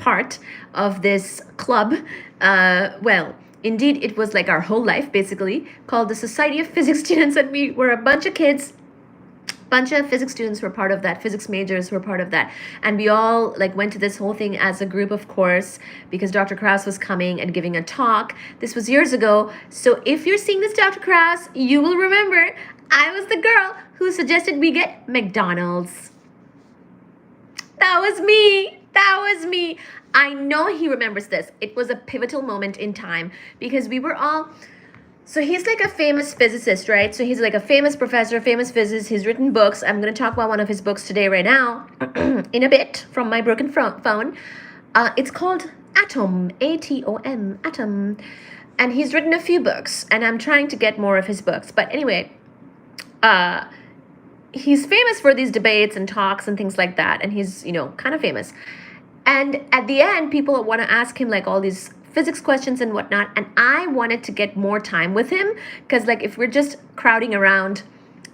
part of this club. Well, indeed, it was like our whole life, basically, called the Society of Physics Students, and we were a bunch of kids. Bunch of physics students were part of that, physics majors were part of that, and we all like went to this whole thing as a group, of course, because Dr. Krauss was coming and giving a talk. This was years ago, so if you're seeing this Dr. Krauss, you will remember I was the girl who suggested we get McDonald's. That was me. I know he remembers this. It was a pivotal moment in time because we were all... So he's like a famous physicist, right? So he's like a famous professor, famous physicist. He's written books. I'm going to talk about one of his books today right now in a bit from my broken phone. It's called Atom, A-T-O-M, Atom. And he's written a few books, and I'm trying to get more of his books. But anyway, he's famous for these debates and talks and things like that. And he's, kind of famous. And at the end, people want to ask him like all these physics questions and whatnot, and I wanted to get more time with him because like if we're just crowding around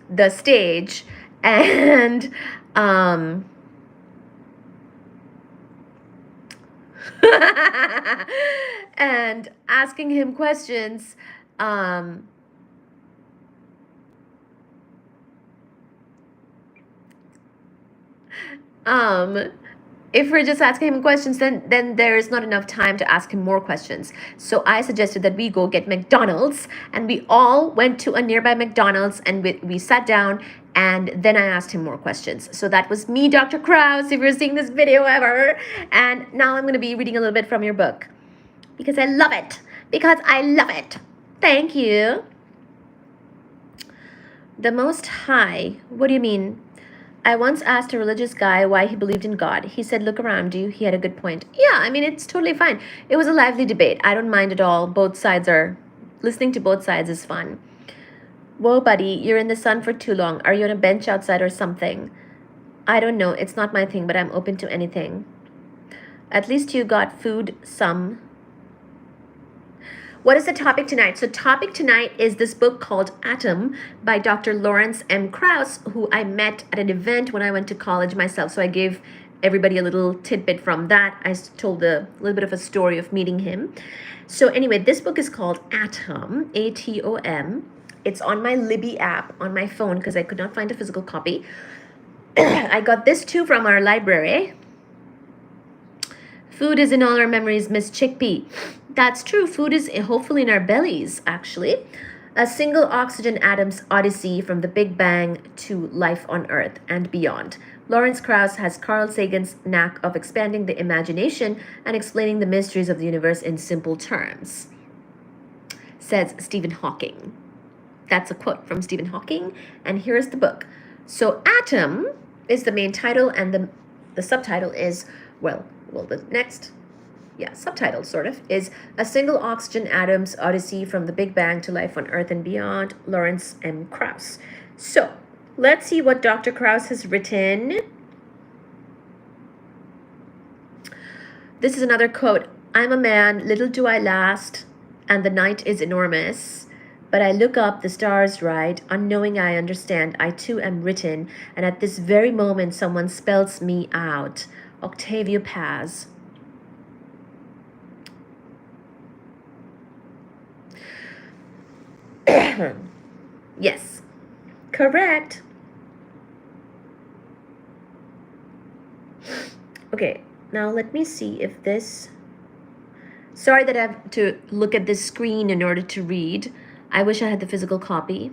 the stage and and asking him questions, if we're just asking him questions, then there's not enough time to ask him more questions. So I suggested that we go get McDonald's, and we all went to a nearby McDonald's, and we sat down, and then I asked him more questions. So that was me, Dr. Krauss, if you're seeing this video ever. And now I'm going to be reading a little bit from your book because I love it. Thank you. The Most High. What do you mean? I once asked a religious guy why he believed in God. He said, look around you. He had a good point. Yeah, I mean, it's totally fine. It was a lively debate. I don't mind at all. Listening to both sides is fun. Whoa, buddy, you're in the sun for too long. Are you on a bench outside or something? I don't know. It's not my thing, but I'm open to anything. At least you got food, some. What is the topic tonight? So topic tonight is this book called Atom by Dr. Lawrence M. Krauss, who I met at an event when I went to college myself. So I gave everybody a little tidbit from that. I told a little bit of a story of meeting him. So anyway, this book is called Atom, A-T-O-M. It's on my Libby app on my phone because I could not find a physical copy. I got this too from our library. Food is in all our memories, Miss Chickpea. That's true. Food is hopefully in our bellies, actually. A single oxygen atom's odyssey from the Big Bang to life on Earth and beyond. Lawrence Krauss has Carl Sagan's knack of expanding the imagination and explaining the mysteries of the universe in simple terms, says Stephen Hawking. That's a quote from Stephen Hawking, and here's the book. So Atom is the main title, and the subtitle is, subtitle sort of, is A Single Oxygen Atom's Odyssey from the Big Bang to Life on Earth and Beyond, Lawrence M. Krauss. So, let's see what Dr. Krauss has written. This is another quote. I'm a man, little do I last, and the night is enormous. But I look up, the stars ride, unknowing I understand, I too am written, and at this very moment someone spells me out. Octavia Paz. Yes, correct. Okay, now let me see if this... Sorry that I have to look at this screen in order to read. I wish I had the physical copy.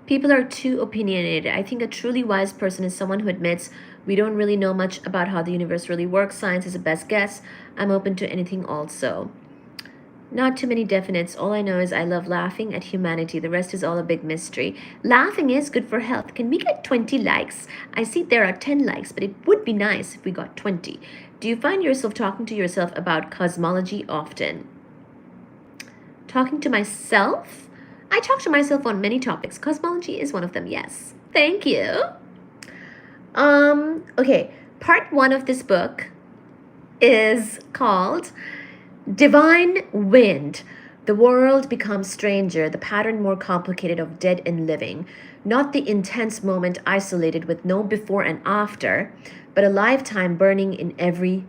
People are too opinionated. I think a truly wise person is someone who admits we don't really know much about how the universe really works. Science is the best guess. I'm open to anything also. Not too many definites. All I know is I love laughing at humanity. The rest is all a big mystery. Laughing is good for health. Can we get 20 likes? I see there are 10 likes, but it would be nice if we got 20. Do you find yourself talking to yourself about cosmology often? Talking to myself? I talk to myself on many topics. Cosmology is one of them, yes. Thank you. Okay, part 1 of this book is called Divine Wind. The world becomes stranger, the pattern more complicated of dead and living. Not the intense moment isolated with no before and after, but a lifetime burning in every